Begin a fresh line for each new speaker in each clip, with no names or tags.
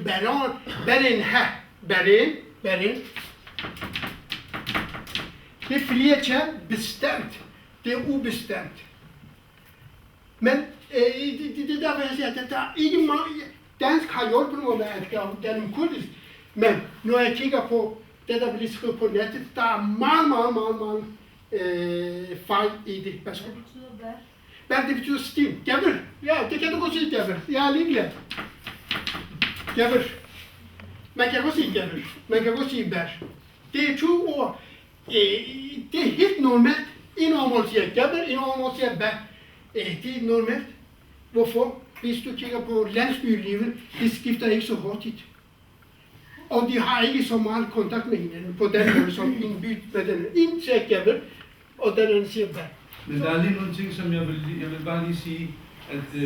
baron, barin ha, barin. Det flertal bestemt, det er ubestemt. Men det er derfor, jeg siger, at der er ikke mange, dansk har hjulpet mig med at danne kurdisk, men når jeg kigger på det, der bliver skrevet på nettet, der er mange fejl i det. Hvad
betyder hvad?
Hvad det betyder stim. Gævel. Ja, det kan du godt sige, gævel. Jeg er ligeglad. Gævel. Man kan godt sige gævel. Man kan godt sige bær. Det er 2 ord. Det er helt normalt. En ord siger gævel, en ord siger bær. Det er normalt. Hvorfor? Hvis du kigger på landsbylivet, det skifter ikke så hurtigt. Og de har ikke så meget kontakt med hinanden på den måde, som en by med den. En siger gævel, og den anden siger bær.
Men der er lige nogle ting, som jeg vil bare lige sige, at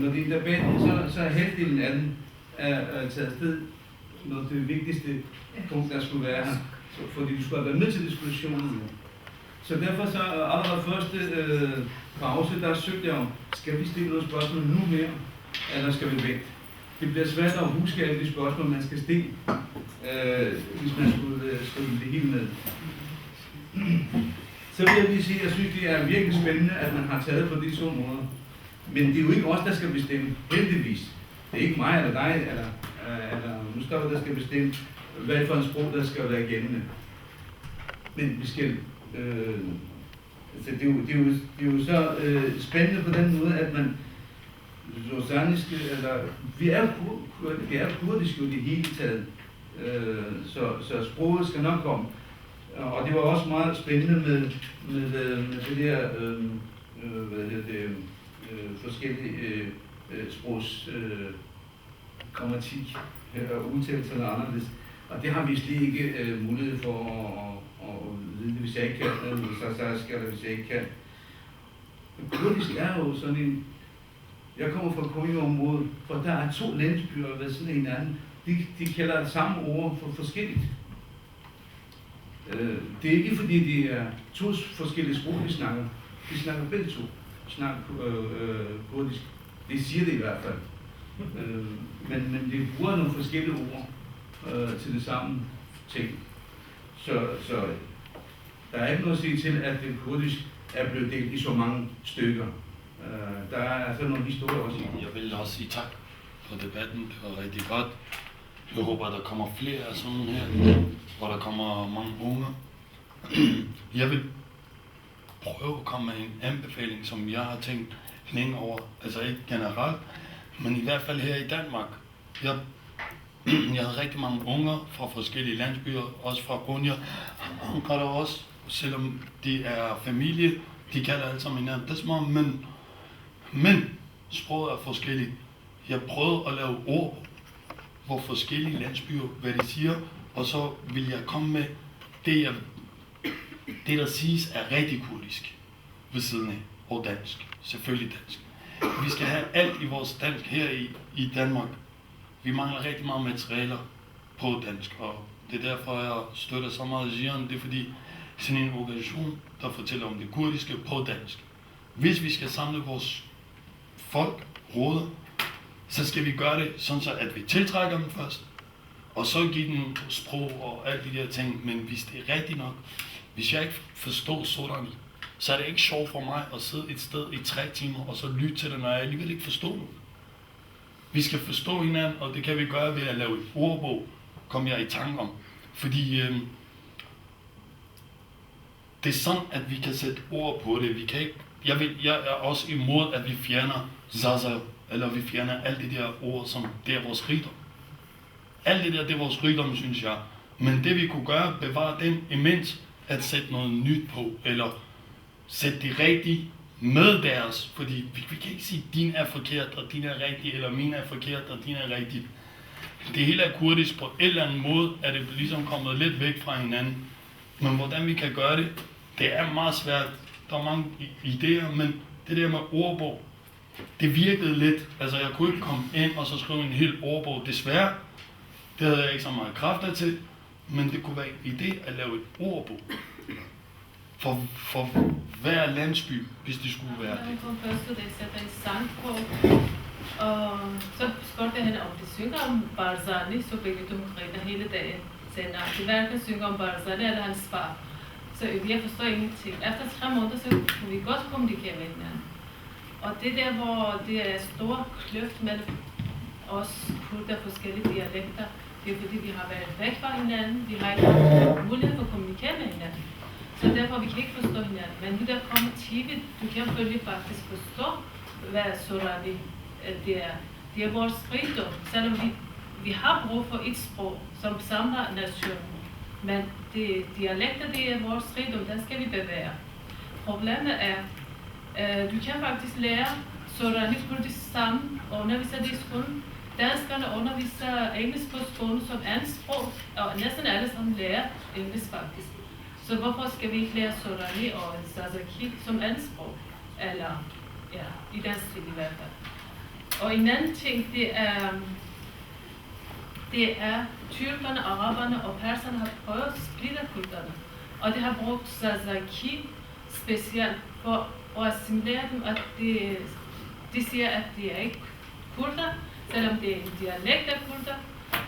når det er debatten, så er halvdelen af den er taget afsted, når det vigtigste punkt, der skulle være her, fordi du skulle have været med til diskussionen. Så derfor så allerede første pause, der søgte jeg om, skal vi stille nogle spørgsmål nu mere, eller skal vi vente? Det bliver svært at huske alle de spørgsmål, man skal stille, hvis man skulle skrive det hele med. Så vil jeg lige sige, at jeg synes, det er virkelig spændende, at man har taget på de 2 måneder. Men det er jo ikke os, der skal bestemme, heldigvis. Det er ikke mig eller dig, eller Mustafa, der skal bestemme, hvad for en sprog, der skal være gældende. Men vi skal... Altså det er jo så spændende på den måde, at man... Vi er kurdisk jo det hele taget. Så sproget skal nok komme. Og det var også meget spændende med det der forskellige sprogs grammatik og udtalelser eller anderledes. Og det har vi slet ikke mulighed for at vide, hvis jeg ikke kan, så skal det, hvis jeg ikke kan. Kurdisk er jo sådan en... Jeg kommer fra Konya-området, hvor der er 2 landsbyer ved sådan en anden. De kalder det samme ord for forskelligt. Det er ikke fordi, det er 2 forskellige sprog, de snakker. De snakker begge 2. De snakker kurdisk. Det siger det i hvert fald. Men de bruger nogle forskellige ord til det samme ting. Så der er ikke noget at sige til, at det kurdisk er blevet delt i så mange stykker. Der er altså nogle historier også i.
Jeg vil også sige tak for debatten. Det var rigtig godt. Jeg håber, der kommer flere af sådan her, hvor der kommer mange unge. Jeg vil prøve at komme med en anbefaling, som jeg har tænkt længe over. Altså ikke generelt, men i hvert fald her i Danmark. Jeg havde rigtig mange unger fra forskellige landsbyer, også fra Konya. Og der også, selvom de er familie, de kalder alle sammen hinanden desmor, men sproget er forskelligt. Jeg prøvede at lave ord, hvor forskellige landsbyer, hvad de siger, og så vil jeg komme med det, der siges er rigtig kurdisk ved siden af, og dansk. Selvfølgelig dansk. Vi skal have alt i vores dansk her i Danmark. Vi mangler rigtig meget materialer på dansk, og det er derfor, jeg støtter så meget Jian. Det er fordi, sådan en organisation, der fortæller om det kurdiske på dansk. Hvis vi skal samle vores folk, råder, så skal vi gøre det sådan, så at vi tiltrækker dem først, og så give dem sprog og alle de der ting. Men hvis det er rigtigt nok, hvis jeg ikke forstår sådan, så er det ikke sjovt for mig at sidde et sted i 3 timer, og så lytte til det, når jeg alligevel ikke forstår noget. Vi skal forstå hinanden, og det kan vi gøre ved at lave et ordbog, kom jeg i tanke om. Fordi det er sådan, at vi kan sætte ord på det. Vi kan ikke, jeg er også imod, at vi fjerner zaza, eller vi fjerner alle de der ord, som det er vores rigdom. Alt det er vores rigdom, synes jeg. Men det vi kunne gøre, bevare den imens at sætte noget nyt på, eller sætte det rigtige med deres, fordi vi kan ikke sige, at din er forkert, og din er rigtig, eller min er forkert, og din er rigtig. Det hele er kurdisk på en eller anden måde, er det ligesom kommet lidt væk fra hinanden. Men hvordan vi kan gøre det, det er meget svært. Der er mange idéer, men det der med ordbog, det virkede lidt. Altså jeg kunne ikke komme ind og så skrive en hel ordbog. Desværre, det havde jeg ikke så meget kræfter til, men det kunne være en idé at lave et ordbog. For hver landsby, hvis det skulle være det.
Então, para estudar, você tem sangue Og så spurgte jeg hende, om de synger om Barzani, så begge de griner hele dagen. Sagde nej, de hverken synger om Barzani eller hans far. Så jeg forstår ingenting. Efter 3 måneder, så kunne vi godt kommunikere med hinanden. Og det der, hvor det er stor kløft mellem os kurder, forskellige dialekter, det er fordi, vi har været væk fra hinanden. Vi har ikke haft mulighed for at kommunikere med hinanden. Så derfor vi kan ikke forstå hinanden. Men nu der kommer TV, du kan selvfølgelig faktisk forstå, hvad Sorani det er. Det er vores rigdom, selvom vi har brug for et sprog, som samler nationen. Men dialekter, det er vores rigdom, den skal vi bevæge. Problemet er, du kan faktisk lære Sorani kurdisk sammen og undervise det i skolen. Danskerne underviser engelsk på skolen som andet sprog, og næsten alle sammen lærer engelsk faktisk. Så hvorfor skal vi ikke lære Sorani og Zazaki som andet sprog? Eller, ja, i den stil i hvert fald. Og en anden ting, det er tyrkerne, araberne og perserne har prøvet at splitte kurderne. Og det har brugt Zazaki specielt for at assimilere dem, at de siger, at de er ikke kurder, selvom det er en dialekt af kurder.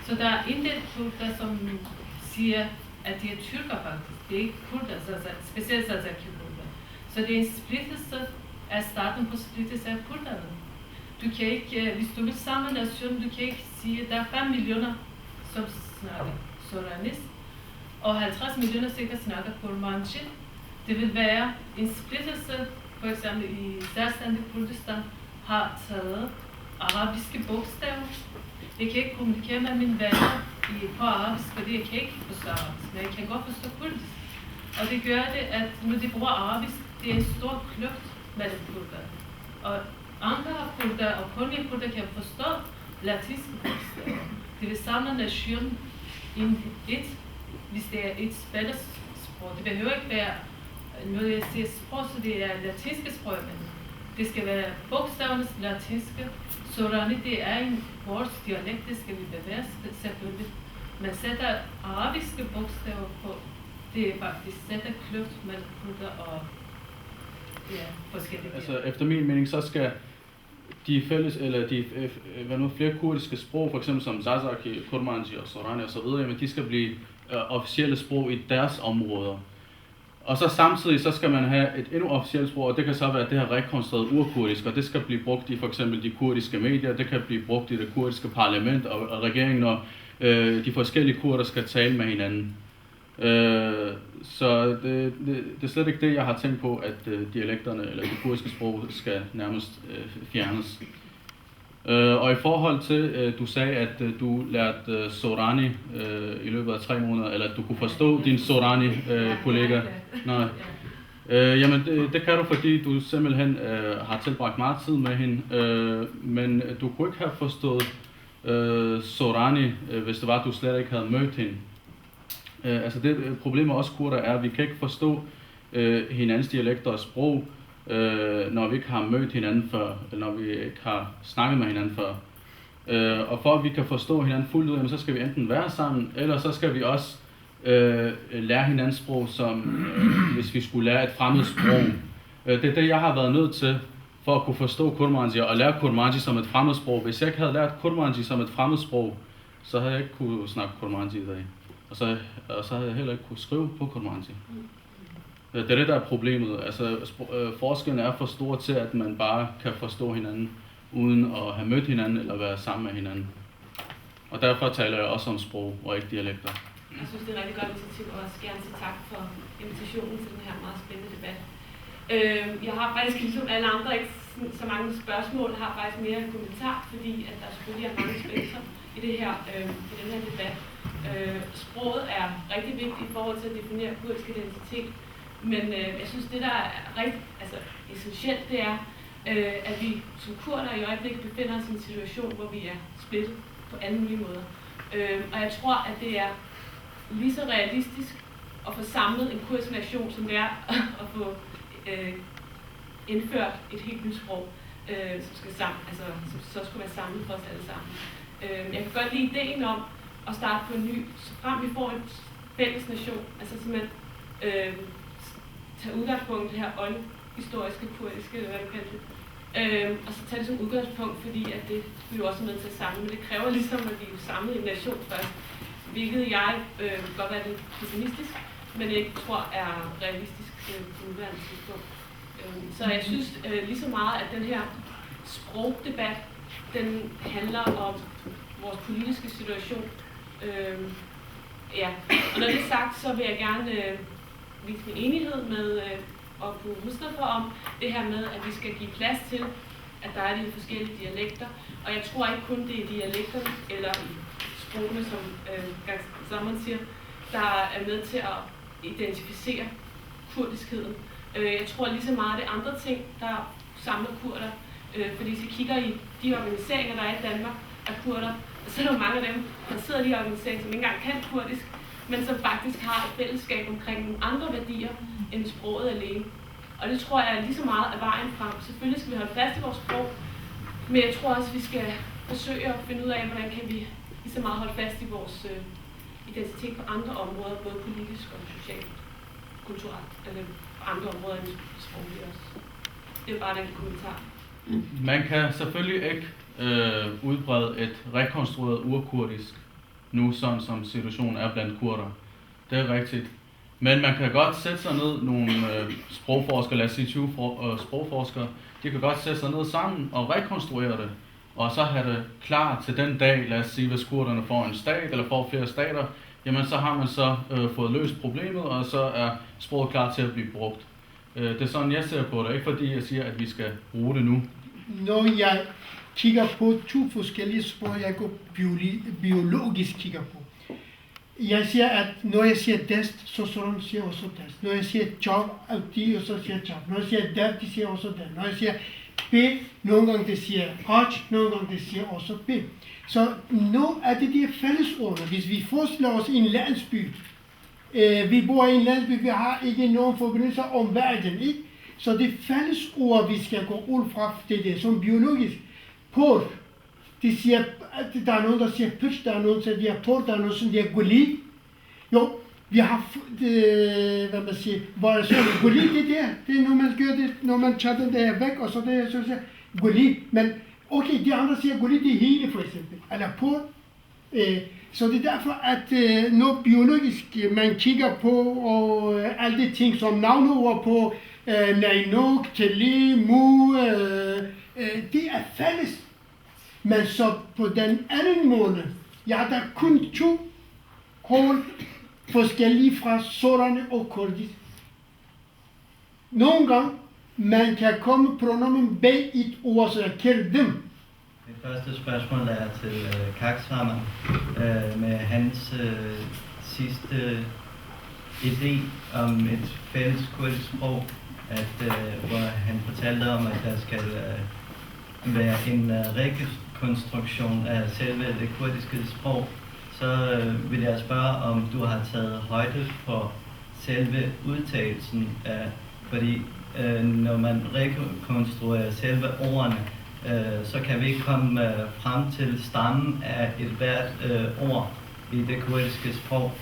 Så der er intet kurder, som siger, at de er tyrker faktisk. Det er ikke kurder, specielt Zazaki-kurder. Så det er en splittelse af starten på splittelse af kurderne. Du kan ikke, hvis du vil samle nationen, du kan ikke sige, at der er 5 millioner, som snakker Soranis, og 50 millioner sikkert snakker Kurmanji. Det vil være en splittelse, for eksempel i selvstændig Kurdistan, har taget arabiske bogstaver. Jeg kan ikke kommunikere med mine venner på arabisk, fordi jeg kan ikke forstå arabisk, men jeg kan godt forstå kurdisk. Og det gør det, at når de bruger arabisk, det er en stor kløft mellem kurder. Og andre kurder og kun kurder kan forstå latinske bogstaver. Det vil samle nationen i hvis det er et fælles sprog. Det behøver ikke være, når jeg siger sprog, så det er latinske sprog, men det skal være bogstavernes latinske. Sorani, det er en vores dialekt, det skal vi bevæge selvfølgelig. Man sætter arabiske bogstaver på, det er faktisk sætter kløft mellem kurder og forskellige.
Altså efter min mening, så skal de fælles, eller flere kurdiske sprog, for eksempel som Zazaki, Kurmanji og Sorani og så videre, men de skal blive officielle sprog i deres områder. Og så samtidig så skal man have et endnu officielt sprog, og det kan så være det her rekonstrueret urkurdisk, og det skal blive brugt i for eksempel de kurdiske medier, det kan blive brugt i det kurdiske parlament og regeringen, når de forskellige kurder skal tale med hinanden. Så det er slet ikke det, jeg har tænkt på, at dialekterne eller det kurdiske sprog skal nærmest fjernes. Og i forhold til, du sagde, at du lærte Sorani i løbet af 3 måneder, eller at du kunne forstå din Sorani-kollega. Nej. Jamen, det kan du, fordi du simpelthen har tilbragt meget tid med hende, men du kunne ikke have forstået Sorani, hvis det var, at du slet ikke havde mødt hende. Altså det problem med os kurder er, at vi kan ikke forstå hinandens dialekter og sprog, når vi ikke har mødt hinanden før, eller når vi ikke har snakket med hinanden før. Og for at vi kan forstå hinanden fuldt ud, så skal vi enten være sammen, eller så skal vi også lære hinandens sprog, som hvis vi skulle lære et fremmed sprog. Det er det, jeg har været nødt til for at kunne forstå Kurmanji og lære Kurmanji som et fremmed sprog. Hvis jeg ikke havde lært Kurmanji som et fremmed sprog, så havde jeg ikke kunne snakke Kurmanji i dag. Og så havde jeg heller ikke kunne skrive på Kurmanji. Det er det, der er problemet. Altså, forskellen er for stor til, at man bare kan forstå hinanden, uden at have mødt hinanden eller være sammen med hinanden. Og derfor taler jeg også om sprog og ikke dialekter.
Jeg synes, det er rigtig godt initiativ, og også gerne sige tak for invitationen til den her meget spændende debat. Jeg har faktisk ligesom alle andre ikke så mange spørgsmål, jeg har faktisk mere en kommentar, fordi at der selvfølgelig er mange aspekter i den her debat. Sproget er rigtig vigtigt i forhold til at definere kurdisk identitet, men jeg synes, det der er rigtig essentielt, det er, at vi som kurder i øjeblikket befinder os i en situation, hvor vi er splittet på alle mulige måder. Og jeg tror, at det er lige så realistisk at få samlet en kurdisk nation, som det er at få indført et helt nyt sprog, som så skulle være samlet for os alle sammen. Jeg kan godt lide ideen om at starte på en ny, så frem vi får en fælles nation, altså simpelthen tage udgangspunkt i det her oldhistoriske kurdiske, eller hvad du kalder det, Og så tage det som udgangspunkt, fordi at det vi jo også er med til at samle, men det kræver ligesom, at vi er samlet i en nation først, hvilket jeg godt være lidt pessimistisk, men ikke tror er realistisk på nuværende tidspunkt. Så jeg synes lige så meget, at den her sprogdebat, den handler om vores politiske situation. Ja, og når det er sagt, så vil jeg gerne vise min enighed med Abu Mustafa om det her med, at vi skal give plads til, at der er de forskellige dialekter. Og jeg tror ikke kun, det er dialekterne eller sprogene, som Zaman siger, der er med til at identificere kurdiskheden. Jeg tror lige så meget, det er andre ting, der samler kurder. Fordi hvis vi kigger i de organiseringer, der er i Danmark af kurder, så er der mange af dem, der sidder i de organiseringer, som ikke engang kan kurdisk, men som faktisk har et fællesskab omkring nogle andre værdier end sproget alene. Og det tror jeg er lige så meget af vejen frem. Selvfølgelig skal vi holde fast i vores sprog, men jeg tror også, at vi skal forsøge at finde ud af, hvordan kan vi lige så meget holde fast i vores identitet på andre områder, både politisk og socialt, kulturelt, eller på andre områder end sprogligt også. Det er bare den kommentar.
Man kan selvfølgelig ikke udbrede et rekonstrueret urkurdisk nu, sådan som situationen er blandt kurder. Det er rigtigt. Men man kan godt sætte sig ned, nogle sprogforskere, lad os sige 20 sprogforskere, de kan godt sætte sig ned sammen og rekonstruere det, og så have det klar til den dag, lad os sige, hvis kurderne får en stat eller får flere stater, jamen så har man så fået løst problemet, og så er sproget klar til at blive brugt. Det er sådan, jeg ser på det, ikke fordi jeg siger, at vi skal bruge det nu.
Når jeg kigger på 2 forskellige sprog, jeg går biologisk kigger på. Jeg siger, at når jeg siger dest, så sådan siger også dest. Når jeg siger job, de så siger job. Når jeg siger der, de siger også der. Når jeg siger b, nogle gange det siger hot, nogle gange det siger også b. Så nu er det de fællesordene. Hvis vi forestiller os en landsby, vi bor i en landsby, vi har ikke nogen forbindelser om verden, ikke? Så det fællesord, vi skal gå ud fra, det er som biologisk. Port, de siger, der er nogen, der siger pyt, der er nogen, der siger port, der er nogen, der siger guli. Jo, vi har, hvad man siger, variation. Guli, det er når man gør det, når man tager den der væk, og så det, så siger guli. Men okay, de andre siger guli, det er hele for eksempel, eller port. Så det er derfor, at når biologisk man kigger på, og alle de ting som navneord på, Nainuk, Teli, Mu, det er fælles. Men så på den anden måde, ja, der er kun 2 hold forskellige fra sorane og kurdisk. Nogle gange, man kan komme pronomen bag et ord, så jeg kender dem.
Det første spørgsmål er til Kaksraman med hans sidste idé om et fælles kurdisk sprog, hvor han fortalte om, at der skal være en rekonstruktion af selve det kurdiske sprog. Så vil jeg spørge, om du har taget højde for selve udtalelsen, fordi når man rekonstruerer selve ordene, så kan vi ikke komme frem til stammen af et hvert ord i det kurdiske sprog.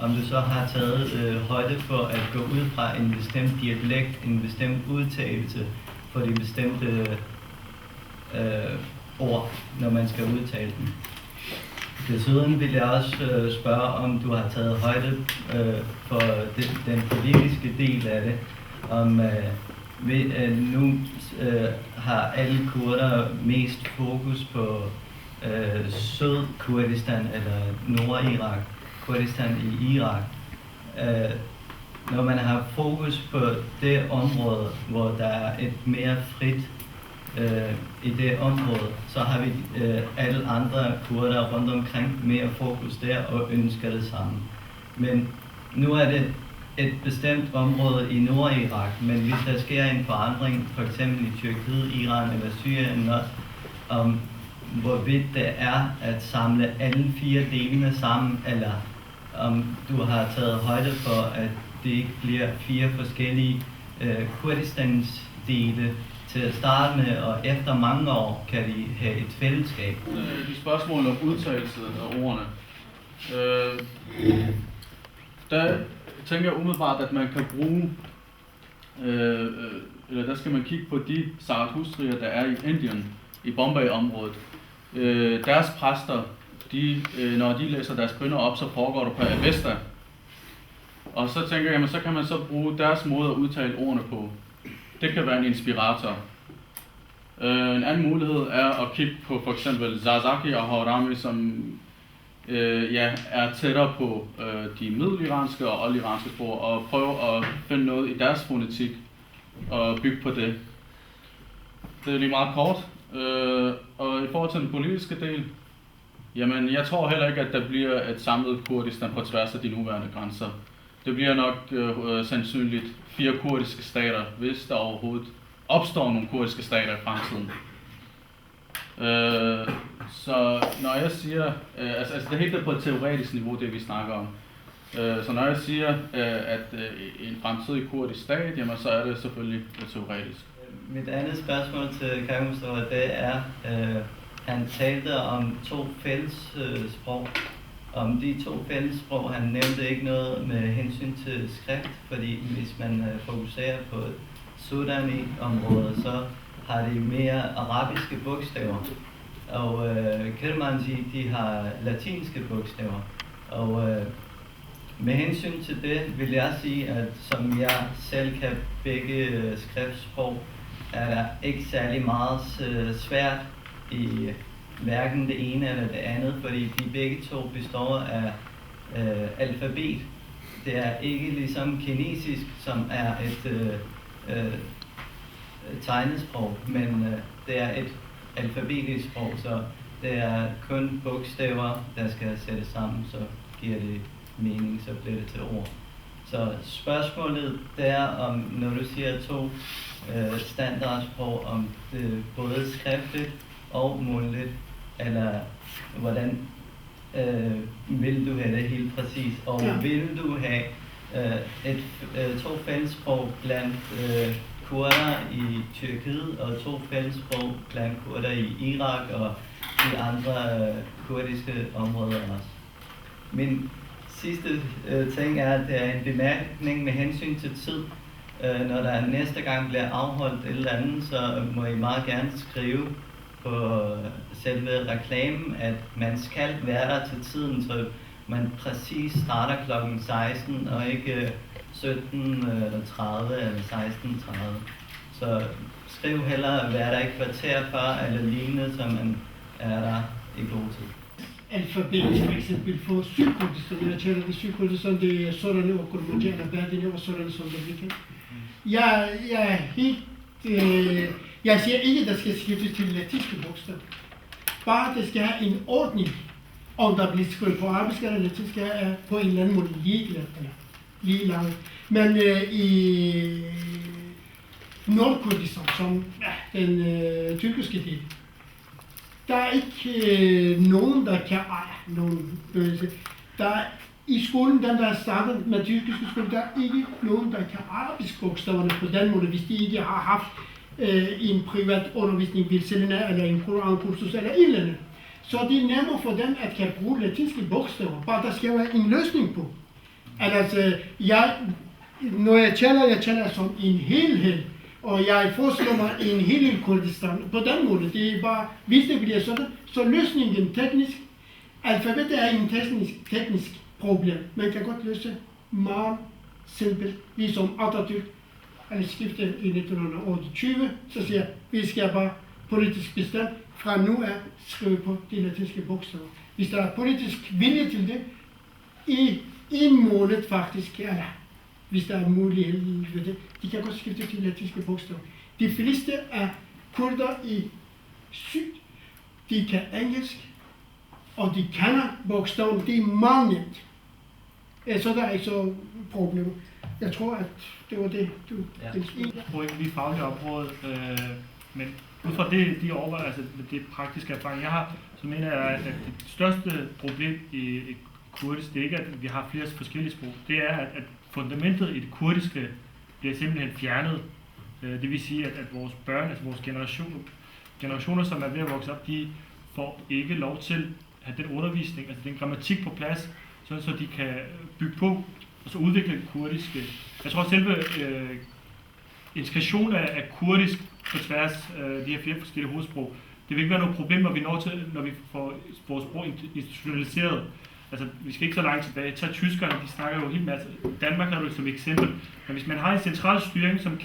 Om du så har taget højde for at gå ud fra en bestemt dialekt, en bestemt udtalelse for de bestemte ord, når man skal udtale dem. Desuden vil jeg også spørge, om du har taget højde for den politiske del af det, om nu har alle kurder mest fokus på Syd-Kurdistan eller Nord-Irak, Kurdistan i Irak. Når man har fokus på det område, hvor der er et mere frit i det område, så har vi alle andre kurder rundt omkring mere fokus der og ønsker det samme. Men nu er det et bestemt område i Nord-Irak, men hvis der sker en forandring, for eksempel i Tyrkiet, Iran eller Syrien også, om hvorvidt det er at samle alle 4 delene sammen, eller om du har taget højde for, at det ikke bliver 4 forskellige Kurdistans dele til at starte med, og efter mange år kan vi have et fællesskab.
De spørgsmål om udtalelse af ordene. Der tænker jeg umiddelbart, at man kan bruge eller der skal man kigge på de Zarathustrier, der er i Indien, i Bombay-området. Deres præster, når de læser deres bønner op, så foregår det på Avesta. Og så tænker jeg, jamen, så kan man så bruge deres måde at udtale ordene på. Det kan være en inspirator. En anden mulighed er at kigge på for eksempel Zazaki og Haurami, som er tættere på de middeliranske og oldiranske sprog, og prøve at finde noget i deres fonetik og bygge på det. Det er lige meget kort. Og i forhold til den politiske del, jamen jeg tror heller ikke, at der bliver et samlet Kurdistan på tværs af de nuværende grænser. Det bliver nok sandsynligt 4 kurdiske stater, hvis der overhovedet opstår nogle kurdiske stater i fremtiden. Så når jeg siger, altså det er helt på et teoretisk niveau, det vi snakker om. Så når jeg siger, at en fremtidig kurdisk stat, jamen så er det selvfølgelig teoretisk.
Mit andet spørgsmål til Kak Mustafa, det er, han talte om 2 fælles sprog. Om de 2 fælles sprog, han nævnte ikke noget med hensyn til skrift, fordi hvis man fokuserer på Sudani-området, så har de mere arabiske bogstaver. Og Kermanji, de har latinske bogstaver. Og med hensyn til det vil jeg sige, at som jeg selv kan begge skriftsprog, er der ikke særlig meget svært i hverken det ene eller det andet, fordi de begge to består af alfabet. Det er ikke ligesom kinesisk, som er et tegnesprog, men det er et alfabetisk sprog, så det er kun bogstaver, der skal sættes sammen, så giver det mening, så bliver det til ord. Så spørgsmålet det er, om når du siger 2 standardsprog, om det både skriftligt og mundtligt, eller hvordan vil du have det helt præcis, og vil du have 2 fællessprog blandt kurder i Tyrkiet og 2 fællessprog blandt kurder i Irak og de andre kurdiske områder også. Min sidste ting er, at det er en bemærkning med hensyn til tid. Når der næste gang bliver afholdt et eller andet, så må I meget gerne skrive på selve reklamen, at man skal være der til tiden, så man præcis starter klokken 16 og ikke 17:30 eller 16:30. Så skriv hellere at være der et kvarter før eller lignende, så man er der i god tid.
Alfabetisk for eksempel for Sydkurdistan, jeg taler i Sydkurdistan, det er sådan og Kurmanjana, Berdine og sådan som det bliver. Jeg er helt, jeg siger ikke, at der skal skiftes til latinske bogstaver. Bare det skal have en ordning, om der bliver skrevet på arabisk eller latinsk, er på en eller anden måde lige langt. Men i Nordkurdistan, som den tyrkiske del, der er ikke nogen, der kan der i skolen, den der startet med tyrkiske skole, der er ikke nogen, der kan arabisk bogstaverne på den måde, hvis de ikke har haft en privat undervisning ved seminar eller en korankursus eller et eller andet. Så det er nemmere for dem at kan bruge latinske bogstaver, bare der skal være en løsning på. Altså, når jeg taler som en helhed, og jeg forestiller mig en hel Kurdistan på den måde. Det er bare, hvis det bliver sådan, så løsningen teknisk, alfabetet er en teknisk problem. Man kan godt løse meget simpelt, ligesom Atatürk, han skiftede i 1928, så siger jeg, vi skal bare politisk bestemt fra nu af skrive på de latinske bogstaver. Hvis der er politisk vilje til det, i en måned faktisk, eller hvis der er mulighed for det, de kan godt skifte til latinske bogstaver. De fleste af kurder i syd, de kan engelsk, og de kender bogstaverne, det er meget nemt. Så der er ikke så problemer. Jeg tror, at det var det, du ville sige.
Jeg tror ikke, vi er faglige område, men ud fra de overvejelser, altså det praktiske erfaring, jeg har, så mener jeg, at det største problem i kurdisk, det er ikke, at vi har flere forskellige sprog. Det er, at fundamentet i det kurdiske bliver simpelthen fjernet. Det vil sige, at vores børn, altså vores generationer, som er ved at vokse op, de får ikke lov til at have den undervisning, altså den grammatik på plads, så de kan bygge på og så udvikle det kurdiske. Jeg tror, at selve integration af kurdisk på tværs af de her 4 forskellige hovedsprog, det vil ikke være noget problem, når vi får vores sprog institutionaliseret. Altså, vi skal ikke så langt tilbage. Tag tyskerne, de snakker jo helt masse. Danmark er jo som eksempel. Men hvis man har en central styring, som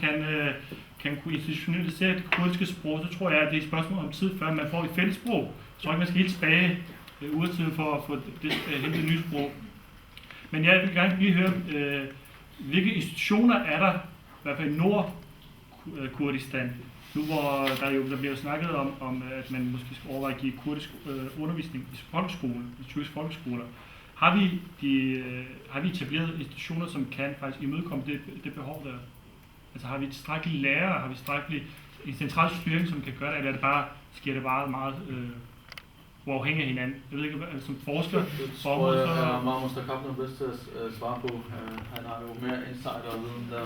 kan kunne institutionalisere det kurdiske sprog, så tror jeg, at det er et spørgsmål om tid, før man får et fælles sprog. Så tror jeg ikke, man skal helt tilbage udtiden for at få hentet nye sprog. Men jeg vil gerne lige høre, hvilke institutioner er der, i hvert fald i Nord-Kurdistan, nu hvor der bliver snakket om, at man måske skal overveje at give kurdisk undervisning i folkeskolen, i tyrkiske folkeskoler. Har vi etableret institutioner, som kan faktisk imødekomme det behov der? Altså har vi tilstrækkelige lærere, har vi tilstrækkelig en central styring, som kan gøre det, eller sker det bare meget uafhængigt af hinanden? Jeg ved ikke, som forsker på området, så...
Mahmoud Mustakab er bedst til at svare på. Han har jo mere insight og viden der.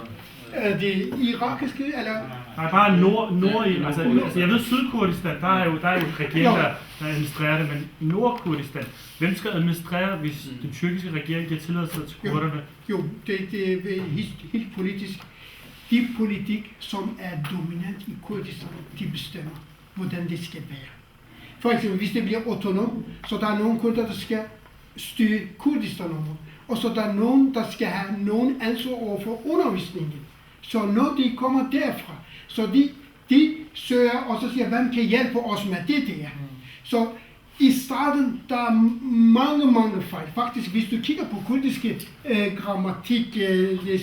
Er det irakiske, eller?
Nej, bare nord i... Altså, jeg ved, Sydkurdistan, der er jo regering, der administrerer det, men Nordkurdistan, hvem skal administrere, hvis den tyrkiske regering giver tilladelse til kurderne?
Jo, det er helt politisk. De politik, som er dominant i Kurdistan, de bestemmer, hvordan det skal være. For eksempel, hvis det bliver autonom, så der er nogle kurder, der skal styre Kurdistan, og så der er nogen, der skal have nogen ansvar over for undervisningen. Så når de kommer derfra, så de søger og så siger, hvem kan hjælpe os med det der. Så i starten, der er mange fejl. Faktisk, hvis du kigger på kurdiske grammatik,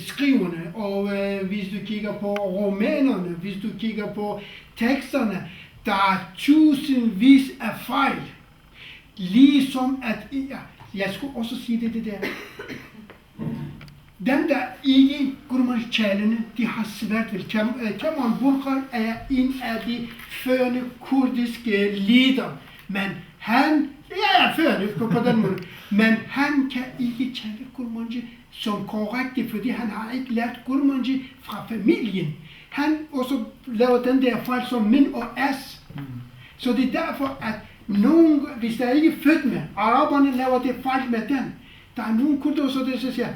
skriverne, og hvis du kigger på romanerne, hvis du kigger på teksterne, der er tusindvis af fejl. Ligesom at, jeg skulle også sige det der. Dem, der ikke kurmansk-talende, de har svært ved. Kamal Burkhan er en af de førende kurdiske ledere. Men han, førende på den måde, men han kan ikke tale kurmanji som korrekt, fordi han har ikke lært kurmanji fra familien. Han også laver den der fejl som min og as. Så det er derfor, at nogen, hvis der ikke er født med, araberne laver det fejl med den. Der er nogle kurder, så det så siger,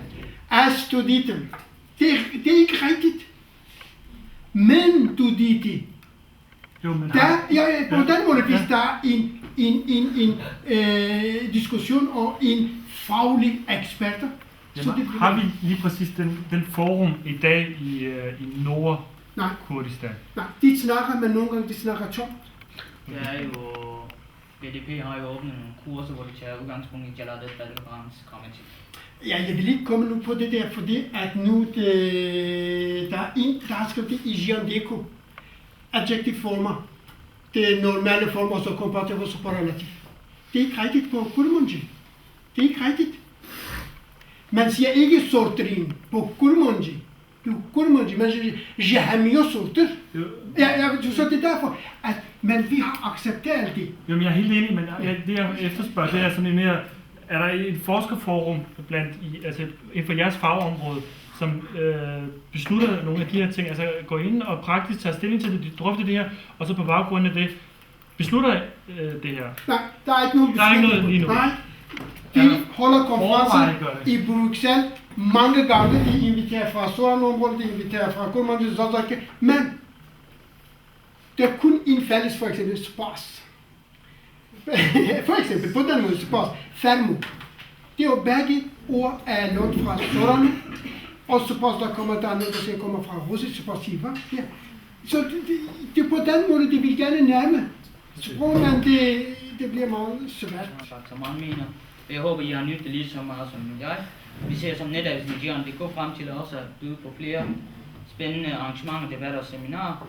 as du dit. Det er ikke rigtigt. Men du dit. På den måde, hvis der er en diskussion og en faglig eksperter.
Har vi lige præcis den forum i dag i Nord-Kurdistan?
Nej, de snakker, men nogle gange de snakker tomt.
Det er jo, BDP har jo åbnet nogle kurser, hvor de tager udgangspunkt i Jalalat Badr-Brahms grammatik.
Ja, jeg vil ikke komme nu på det der, fordi at nu der er en, der har skrevet det i Jean Deco. Adjektiv former. Det er normale former, så komparativ og superlativ. Det er ikke rigtigt på kurmanji. Det er ikke rigtigt. Man siger ikke sortrin på kurmanji. Kurmanji, man siger jahamiyo sorter. Så det er derfor, at vi har accepteret det.
Jamen, jeg er helt enig, men det jeg efterspørger, det er sådan en mere, er der et forskerforum inden for jeres fagområde, som beslutter nogle af de her ting, altså går ind og praktisk tager stilling til det, de drøfter det her, og så på baggrund af det beslutter det her?
Nej, der er ikke nogen beslutning.
Der er ikke noget lige nu?
Nej. De holder konferencer i Bruxelles mange gange. De inviterer fra Soran-området, de inviterer fra Kurmanji, men der er kun en fælles, for eksempel spas. For eksempel, på den måde spas, fermo. Det er jo begge ord er lånt fra Soran, og spas, der kommer der noget, der kommer fra russisk spasiva. Ja. Så det er på den måde, de vil gerne nærme. Sprog, men det bliver meget svært.
Som han mener. Jeg håber, I har nyttet det lige så meget som jeg. Vi ser som netavisen i Gion, det går frem til også at byde på flere spændende arrangementer, debatter og seminarer.